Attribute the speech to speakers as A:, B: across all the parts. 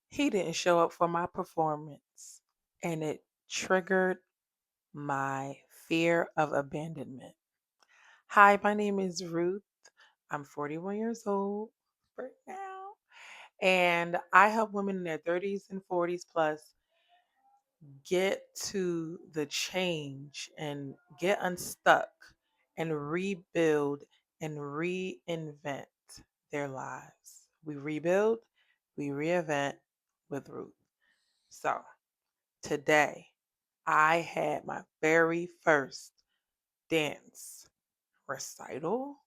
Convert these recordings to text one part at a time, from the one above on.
A: He didn't show up for my performance, and it triggered my fear of abandonment. Hi, my name is Ruth. I'm 41 years old right now, and I help women in their 30s and 40s plus get to the change and get unstuck and rebuild and reinvent their lives. We rebuild, we reinvent with Ruth. So, today, I had my very first dance recital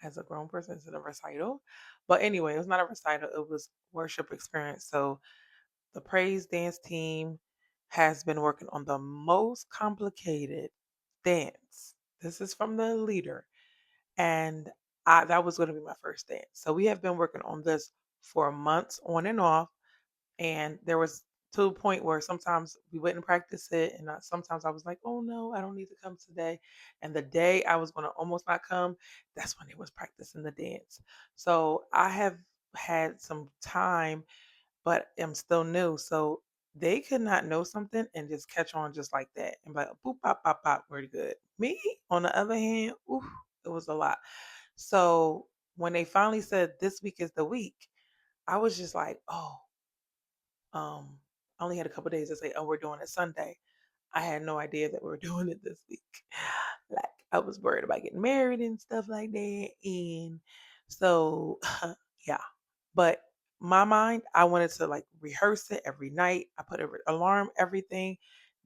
A: as a grown person. It's a recital. But anyway, it was not a recital, it was worship experience. So the praise dance team has been working on the most complicated dance. This is from the leader. And that was going to be my first dance. So we have been working on this for months on and off, and there was to a point where sometimes we wouldn't practice it, and sometimes I was like, "Oh no, I don't need to come today." And the day I was going to almost not come, that's when they was practicing the dance. So I have had some time, but I'm still new. So they could not know something and just catch on just like that and be like boop pop pop pop, very good. Me, on the other hand, oof, it was a lot. So when they finally said this week is the week, I was just like, oh, I only had a couple days to say, "Oh, we're doing it Sunday." I had no idea that we were doing it this week. Like, I was worried about getting married and stuff like that, and so, yeah. But my mind, I wanted to, like, rehearse it every night. I put a alarm, everything.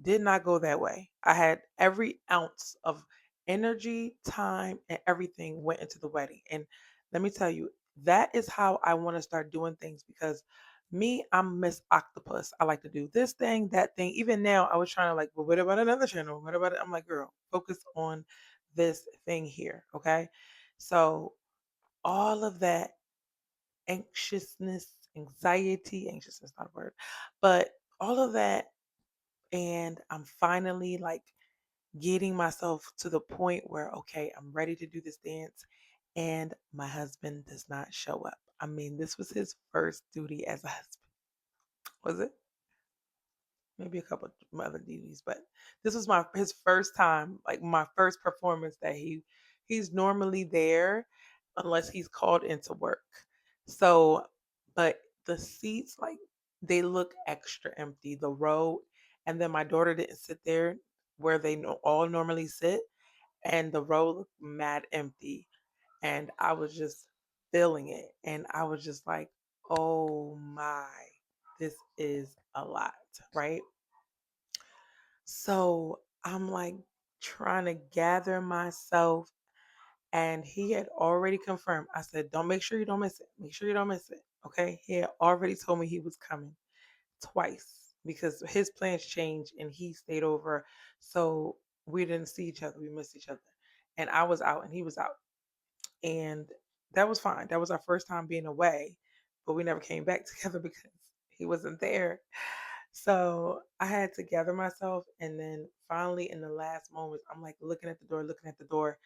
A: Did not go that way. I had every ounce of energy, time, and everything went into the wedding, and let me tell you, that is how I wanna start doing things because me, I'm Miss Octopus. I like to do this thing, that thing. Even now, I was trying to like, well, what about another channel? What about it? I'm like, girl, focus on this thing here. Okay. So all of that anxiousness, not a word, but all of that. And I'm finally like getting myself to the point where, okay, I'm ready to do this dance. And my husband does not show up. I mean, this was his first duty as a husband. Was it? Maybe a couple of my other DVDs, but this was my his first time, like my first performance that he's normally there unless he's called into work. So, but the seats like they look extra empty, the row, and then my daughter didn't sit there where they all normally sit, and the row looked mad empty, and I was just feeling it, and I was just like, oh my, this is a lot, right? So I'm like trying to gather myself, and he had already confirmed. I said, "Don't make sure you don't miss it. Make sure you don't miss it." Okay. He had already told me he was coming twice because his plans changed and he stayed over. So we didn't see each other. We missed each other. And I was out and he was out. And that was fine. That was our first time being away, but we never came back together because he wasn't there. So I had to gather myself. And then finally, in the last moments, I'm like looking at the door.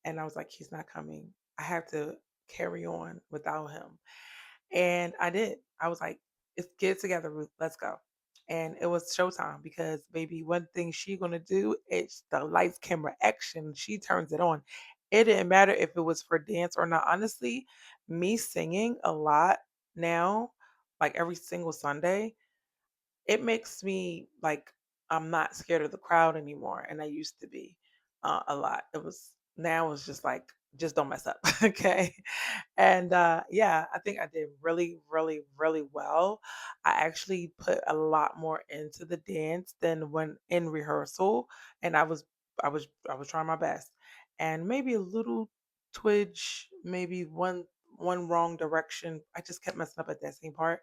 A: And I was like, he's not coming. I have to carry on without him. And I did. I was like, "It's get it together, Ruth. Let's go." And it was showtime because baby, one thing she gonna do is the lights, camera, action. She turns it on. It didn't matter if it was for dance or not. Honestly, me singing a lot now, like every single Sunday, it makes me like I'm not scared of the crowd anymore, and I used to be a lot. It was now it's just like just don't mess up, okay? And yeah, I think I did really, really, really well. I actually put a lot more into the dance than when in rehearsal, and I was trying my best, and maybe a little twitch, maybe one wrong direction. I just kept messing up at that same part,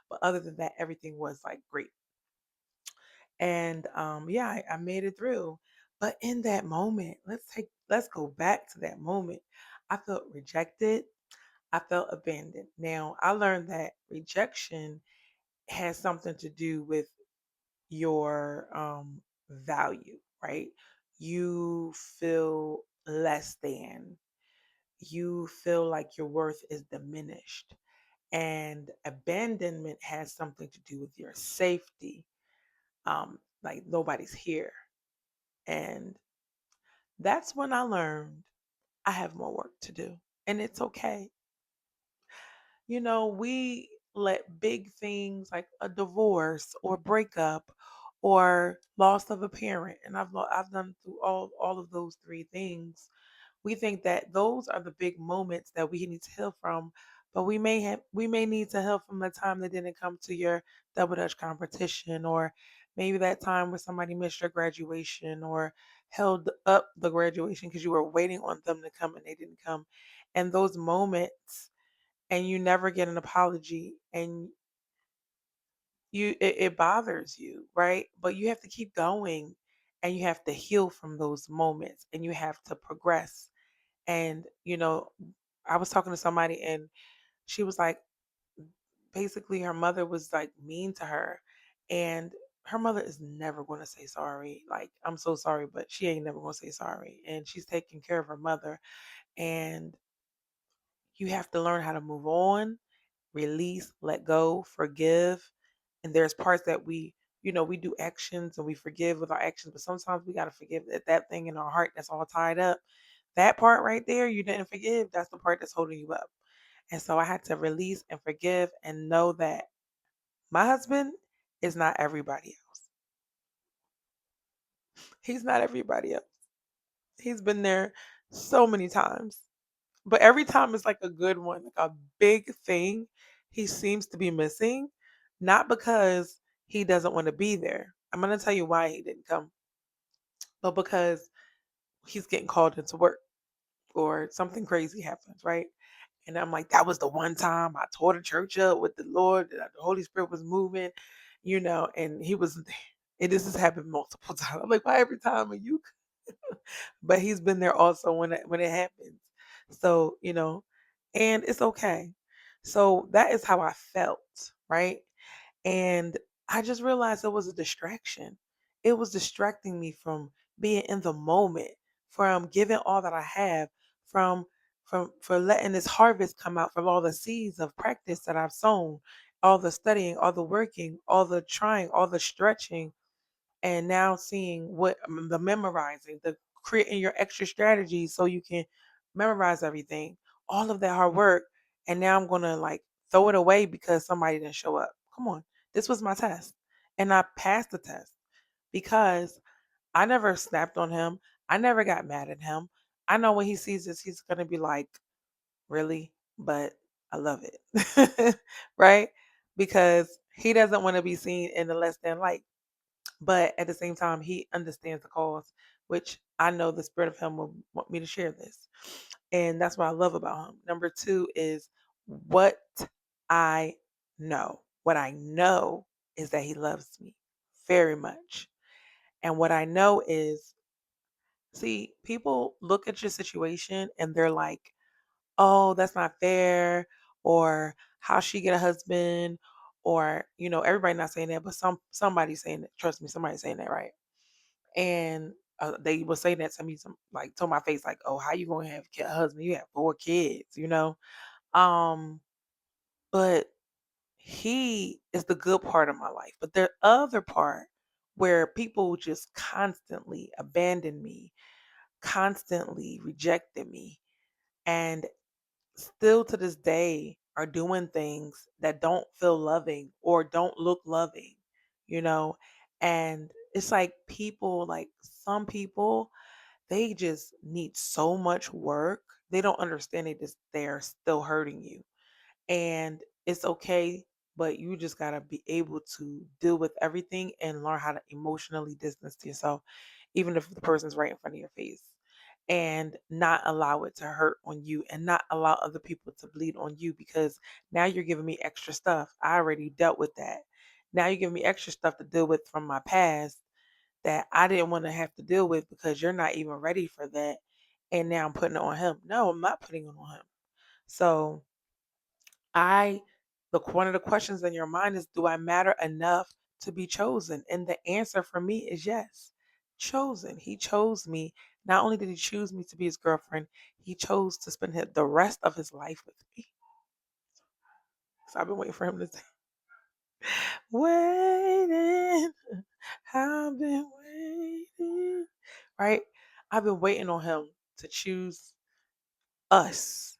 A: but other than that, everything was like great. And yeah, I made it through. But in that moment, let's go back to that moment. I felt rejected. I felt abandoned. Now, I learned that rejection has something to do with your value, right? You feel less than. You feel like your worth is diminished. And abandonment has something to do with your safety. Like nobody's here. And that's when I learned I have more work to do. And it's okay. We let big things like a divorce or breakup or loss of a parent, and I've done through all of those three things. We think that those are the big moments that we need to heal from, but we may need to heal from the time that didn't come to your double dutch competition, or maybe that time where somebody missed your graduation or held up the graduation because you were waiting on them to come and they didn't come. And those moments, and you never get an apology, and it bothers you, right? But you have to keep going, and you have to heal from those moments, and you have to progress. And I was talking to somebody, and she was like, basically her mother was like mean to her, and her mother is never going to say sorry. Like, I'm so sorry, but she ain't never going to say sorry, and she's taking care of her mother. And you have to learn how to move on, release, let go, forgive. And there's parts that we do actions and we forgive with our actions, but sometimes we got to forgive that thing in our heart that's all tied up. That part right there, you didn't forgive. That's the part that's holding you up. And so I had to release and forgive and know that my husband is not everybody else. He's not everybody else. He's been there so many times. But every time it's like a good one, like a big thing he seems to be missing, not because he doesn't want to be there. I'm going to tell you why he didn't come, but because he's getting called into work or something crazy happens, right? And I'm like, that was the one time I tore the church up with the Lord, that the Holy Spirit was moving, and he was there. And this has happened multiple times. I'm like, why every time are you? But he's been there also when it happens. So, and it's okay. So that is how I felt, right? And I just realized it was a distraction. It was distracting me from being in the moment, from giving all that I have, from for letting this harvest come out from all the seeds of practice that I've sown, all the studying, all the working, all the trying, all the stretching, and now seeing the memorizing, the creating your extra strategies so you can memorize everything, all of that hard work, and now I'm gonna like throw it away because somebody didn't show up. Come on, this was my test, and I passed the test because I never snapped on him. I never got mad at him. I know when he sees this, he's gonna be like, "Really?" But I love it, right? Because he doesn't want to be seen in the less than light, but at the same time, he understands the cause, which I know the spirit of him will want me to share this. And that's what I love about him. Number two is what I know. What I know is that he loves me very much. And what I know is, see, people look at your situation and they're like, oh, that's not fair, or how she get a husband, or everybody not saying that, but somebody's saying it. Trust me, somebody's saying that, right? And they will say that to me, like to my face, like, "Oh, how you gonna have a husband? You have four kids." Um, but he is the good part of my life. But the other part where people just constantly abandon me, constantly rejected me, and still to this day are doing things that don't feel loving or don't look loving, you know? And it's like people, like some people, they just need so much work. They don't understand they're still hurting you. And it's okay, but you just gotta be able to deal with everything and learn how to emotionally distance yourself, even if the person's right in front of your face. And not allow it to hurt on you and not allow other people to bleed on you, because now you're giving me extra stuff. I already dealt with that. Now you're giving me extra stuff to deal with from my past that I didn't want to have to deal with because you're not even ready for that. And now I'm putting it on him. No, I'm not putting it on him. So I one of the questions in your mind is, do I matter enough to be chosen? And the answer for me is yes. Chosen. He chose me. Not only did he choose me to be his girlfriend, he chose to spend the rest of his life with me. So I've been waiting for him to say, waiting. I've been waiting. Right? I've been waiting on him to choose us,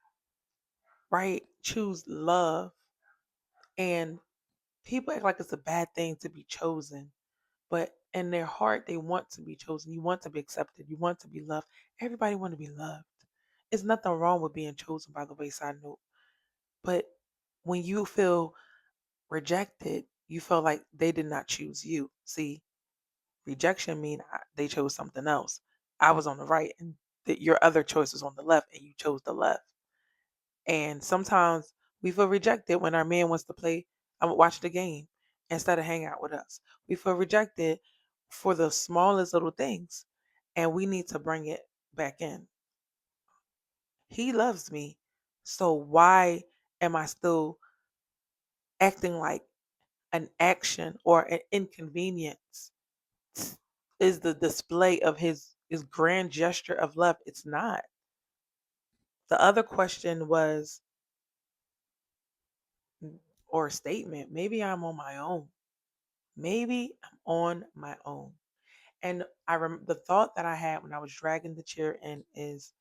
A: right? Choose love. And people act like it's a bad thing to be chosen, but in their heart, they want to be chosen. You want to be accepted. You want to be loved. Everybody want to be loved. There's nothing wrong with being chosen by the wayside note. But when you feel rejected, you feel like they did not choose you. See, rejection mean they chose something else. I was on the right, and your other choice was on the left, and you chose the left. And sometimes we feel rejected when our man wants to play, watch the game instead of hang out with us. We feel rejected for the smallest little things, and we need to bring it back in. He loves me, so why am I still acting like an action or an inconvenience is the display of his grand gesture of love? It's not. The other question was, or statement, maybe I'm on my own. Maybe I'm on my own. And the thought that I had when I was dragging the chair in is,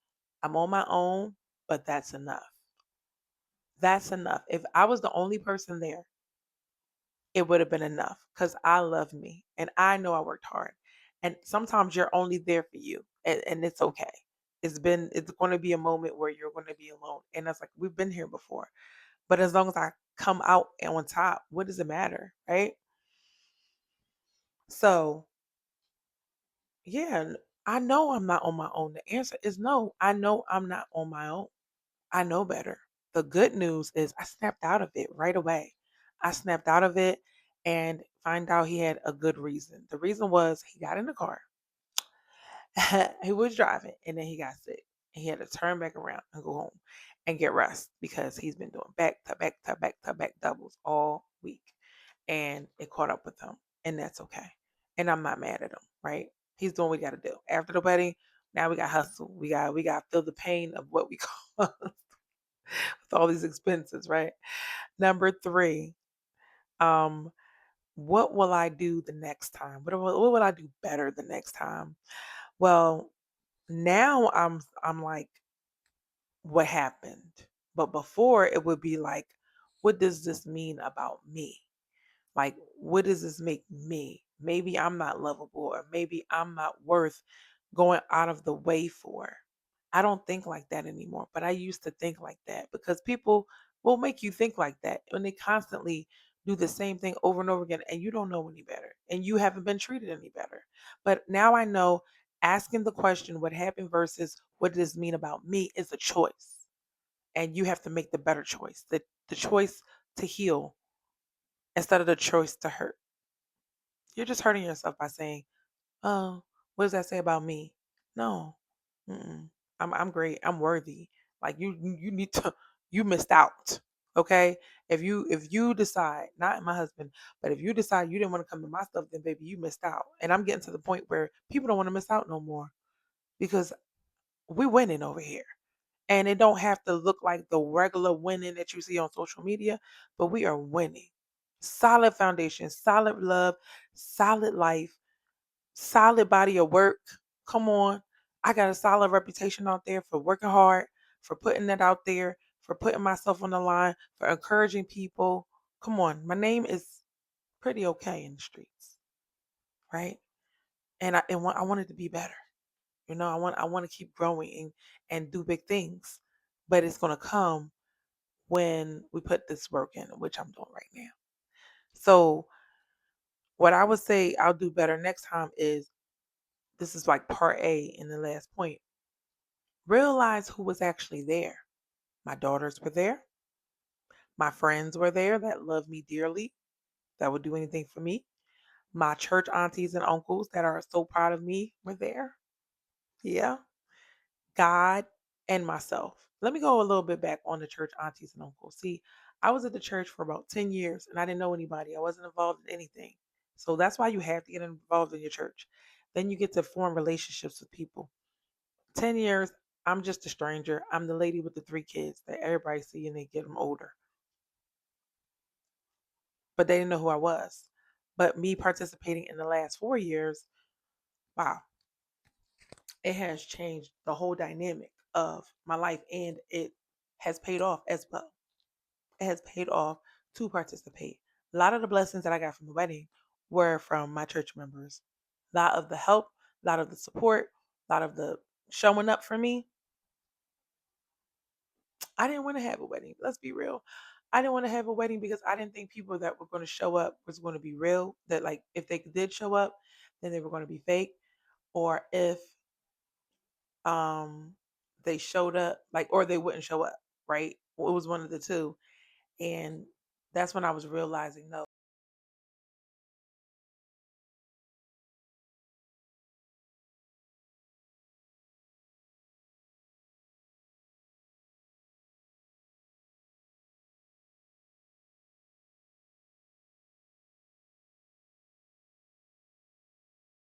A: I'm on my own, but that's enough. That's enough. If I was the only person there, it would have been enough because I love me and I know I worked hard. And sometimes you're only there for you, and it's okay. It's going to be a moment where you're going to be alone. And that's like, we've been here before. But as long as I come out on top, what does it matter? Right. So, yeah, I know I'm not on my own. The answer is no. I know I'm not on my own. I know better. The good news is I snapped out of it right away. I snapped out of it and find out he had a good reason. The reason was he got in the car. He was driving and then he got sick. And he had to turn back around and go home and get rest because he's been doing back to back to back to back doubles all week. And it caught up with him. And that's okay. And I'm not mad at him, right? He's doing what we gotta do. After the wedding, now we got hustle. We got feel the pain of what we call with all these expenses, right? Number three, um, what will I do the next time? What will I do better the next time? Well, now I'm like, what happened? But before it would be like, what does this mean about me? Like, what does this make me? Maybe I'm not lovable, or maybe I'm not worth going out of the way for. I don't think like that anymore, but I used to think like that because people will make you think like that when they constantly do the same thing over and over again and you don't know any better and you haven't been treated any better. But now I know asking the question, what happened versus what does this mean about me, is a choice. And you have to make the better choice, the choice to heal instead of the choice to hurt. You're just hurting yourself by saying, "Oh, what does that say about me?" No, mm-mm. I'm great. I'm worthy. Like you need to. You missed out. Okay. If you decide, not my husband, but if you decide you didn't want to come to my stuff, then baby, you missed out. And I'm getting to the point where people don't want to miss out no more because we're winning over here. And it don't have to look like the regular winning that you see on social media, but we are winning. Solid foundation, solid love, solid life, solid body of work. Come on. I got a solid reputation out there for working hard, for putting that out there, for putting myself on the line, for encouraging people. Come on. My name is pretty okay in the streets, right? I want it to be better. I want to keep growing and do big things. But it's gonna come when we put this work in, which I'm doing right now. So what I would say I'll do better next time is, this is like part A in the last point. Realize who was actually there. My daughters were there. My friends were there that love me dearly, that would do anything for me. My church aunties and uncles that are so proud of me were there. Yeah. God and myself. Let me go a little bit back on the church aunties and uncles. See, I was at the church for about 10 years and I didn't know anybody. I wasn't involved in anything. So that's why you have to get involved in your church. Then you get to form relationships with people. 10 years, I'm just a stranger. I'm the lady with the three kids that everybody see and they get them older. but they didn't know who I was. But me participating in the last 4 years, wow, it has changed the whole dynamic of my life, and it has paid off as well. It has paid off to participate. A lot of the blessings that I got from the wedding were from my church members. A lot of the help, a lot of the support, a lot of the showing up for me. I didn't want to have a wedding. Let's be real. I didn't want to have a wedding because I didn't think people that were going to show up was going to be real. That, like, if they did show up, then they were going to be fake. Or if um they showed up, like, or they wouldn't show up, right? Well, it was one of the two. And that's when I was realizing, no.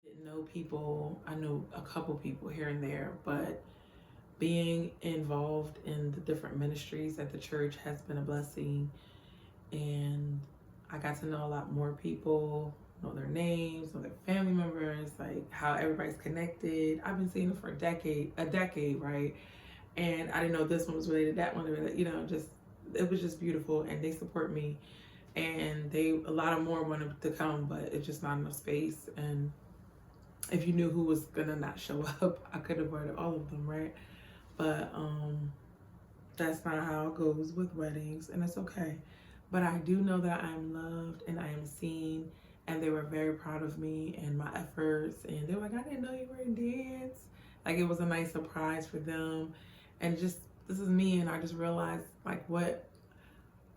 A: Didn't know people. I knew a couple people here and there, but being involved in the different ministries at the church has been a blessing. And I got to know a lot more people, know their names, know their family members, like how everybody's connected. I've been seeing them for a decade, right? And I didn't know this one was related, that one, just it was just beautiful. And they support me, and a lot of more wanted to come, but it's just not enough space. And if you knew who was gonna not show up, I could have avoided all of them, right? But that's not how it goes with weddings, and it's okay. But I do know that I'm loved and I am seen, and they were very proud of me and my efforts. And they were like, I didn't know you were in dance. Like, it was a nice surprise for them. And just, this is me, and I just realized, like, what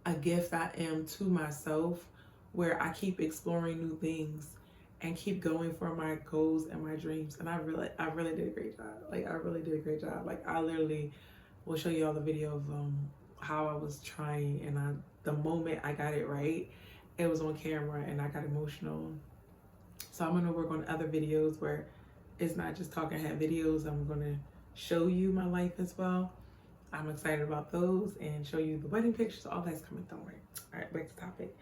A: a gift I am to myself, where I keep exploring new things and keep going for my goals and my dreams. And I really did a great job. Like, I really did a great job. Like, I literally will show you all the video of how I was trying, and the moment I got it right, it was on camera, and I got emotional. So I'm gonna work on other videos where it's not just talking head videos. I'm gonna show you my life as well. I'm excited about those and show you the wedding pictures. All that's coming. Don't worry. All right, back to topic.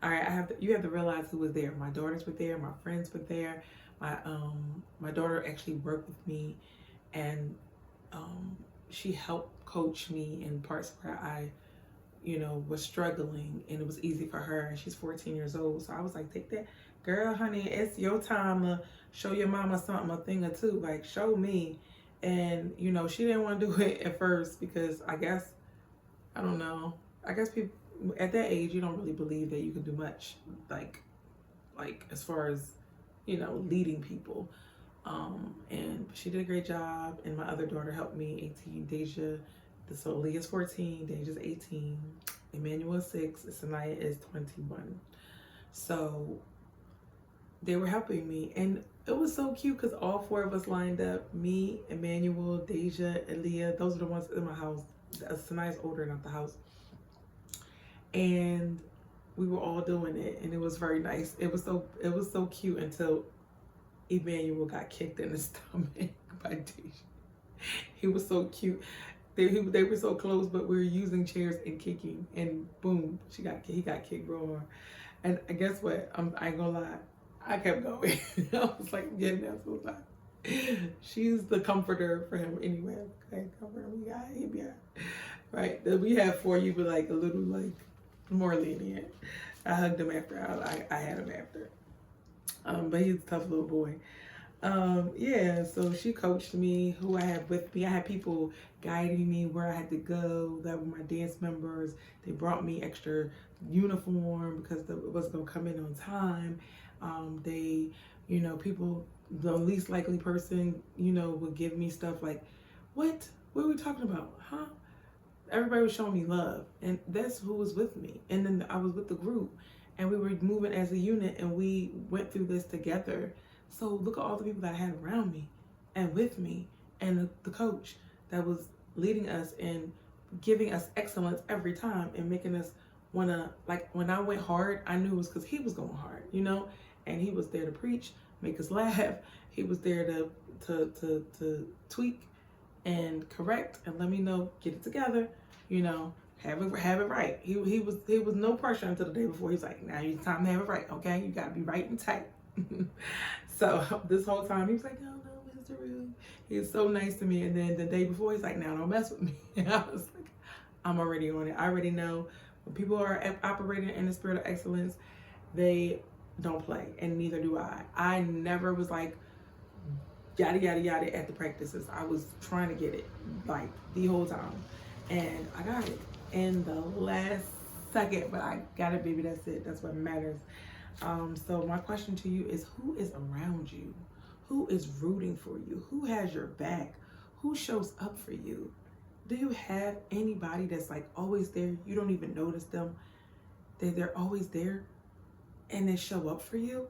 A: All right, you have to realize who was there. My daughters were there. My friends were there. My daughter actually worked with me, and um, she helped coach me in parts where I, was struggling, and it was easy for her. And she's 14 years old, so I was like, take that, girl, honey. It's your time to show your mama something, a thing or two. Like, show me. And she didn't want to do it at first because I don't know. I guess people at that age, you don't really believe that you can do much, like as far as leading people. And she did a great job. And my other daughter helped me, 18, Deja. So Leah's 14, Deja's 18, Emmanuel is 6, Sanaya is 21. So they were helping me, and it was so cute because all four of us lined up. Me, Emmanuel, Deja, and Leah. Those are the ones in my house. Sanaya's older, not the house. And we were all doing it, and it was very nice. It was so cute until Emmanuel got kicked in the stomach by Deja. He was so cute. They were so close, but we were using chairs and kicking, and boom, he got kicked real hard. And guess what? I ain't gonna lie, I kept going. I was like, getting that so tired. She's the comforter for him anyway. Okay, comfort him. He'll be all right. Right. We have four. You were like a little like more lenient. I hugged him after I had him after. But he's a tough little boy. Yeah, so she coached me, who I had with me. I had people guiding me where I had to go. That were my dance members. They brought me extra uniform because it wasn't gonna come in on time. People, the least likely person, would give me stuff like, what are we talking about? Huh? Everybody was showing me love, and that's who was with me. And then I was with the group, and we were moving as a unit, and we went through this together. So look at all the people that I had around me and with me, and the coach that was leading us and giving us excellence every time and making us wanna, like, when I went hard, I knew it was because he was going hard, and he was there to preach, make us laugh. He was there to tweak and correct and let me know, get it together, Have it right. He was no pressure until the day before. He's like, now it's time to have it right. Okay, you gotta be right and tight. So this whole time he was like, no, no, Mr. Rude. He's so nice to me. And then the day before he's like, now don't mess with me. And I was like, I'm already on it. I already know when people are operating in the spirit of excellence, they don't play, and neither do I. I never was like yada yada yada at the practices. I was trying to get it like the whole time, and I got it in the last second. But I got it, baby. That's it. That's what matters. So my question to you is: who is around you? Who is rooting for you? Who has your back? Who shows up for you? Do you have anybody that's like always there? You don't even notice them. They're always there, and they show up for you.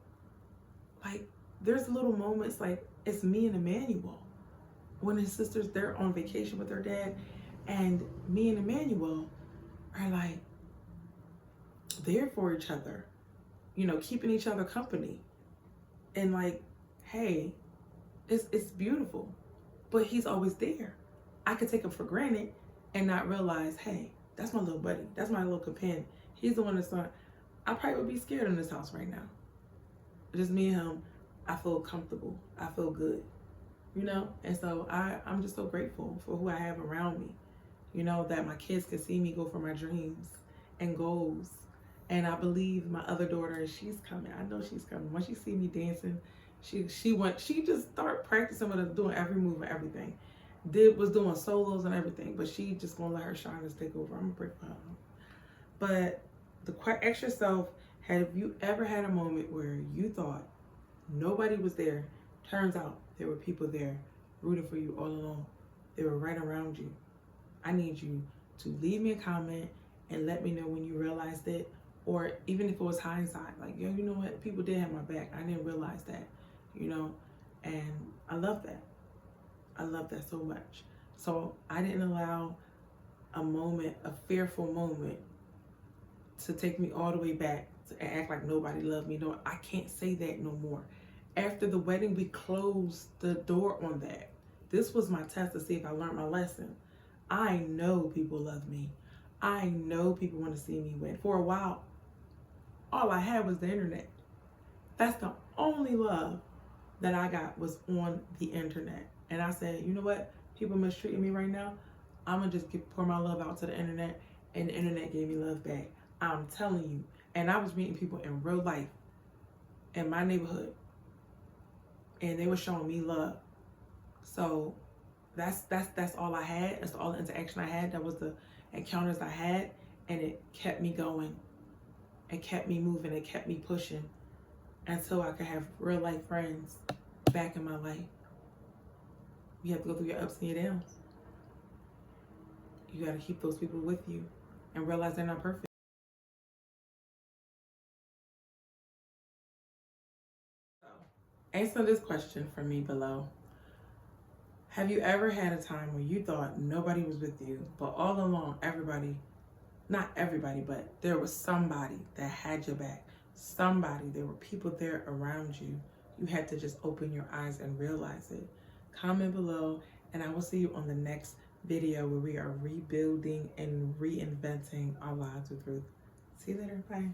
A: Like there's little moments like it's me and Emmanuel when his sister's they're on vacation with her dad, and me and Emmanuel are like there for each other, you know, keeping each other company, and like, hey, it's beautiful, but he's always there. I could take him for granted and not realize, hey, that's my little buddy, that's my little companion. He's the one that's not. I probably would be scared in this house right now. Just me and him, I feel comfortable. I feel good, you know? And so I'm just so grateful for who I have around me, you know, that my kids can see me go for my dreams and goals. And I believe my other daughter, she's coming. I know she's coming. Once she see me dancing, she just start practicing with us, doing every move and everything. Was doing solos and everything, but she just gonna let her shine and take over. I'm gonna break for her. But the extra self, have you ever had a moment where you thought nobody was there? Turns out there were people there rooting for you all along. They were right around you. I need you to leave me a comment and let me know when you realized it, or even if it was hindsight, like, yo, you know what? People did have my back. I didn't realize that, you know? And I love that. I love that so much. So I didn't allow a moment, a fearful moment, to take me all the way back to act like nobody loved me. No, I can't say that no more. After the wedding, we closed the door on that. This was my test to see if I learned my lesson. I know people love me. I know people want to see me win. For a while, all I had was the internet. That's the only love that I got was on the internet. And I said, you know what? People mistreating me right now. I'm going to just pour my love out to the internet. And the internet gave me love back. I'm telling you. And I was meeting people in real life in my neighborhood, and they were showing me love. So that's all I had. That's all the interaction I had. That was the encounters I had, and it kept me going. It kept me moving. It kept me pushing until I could have real life friends back in my life. You have to go through your ups and your downs. You got to keep those people with you and realize they're not perfect. Answer this question for me below. Have you ever had a time where you thought nobody was with you, but all along everybody, not everybody, but there was somebody that had your back? Somebody, there were people there around you. You had to just open your eyes and realize it. Comment below, and I will see you on the next video where we are rebuilding and reinventing our lives with Ruth. See you later. Bye.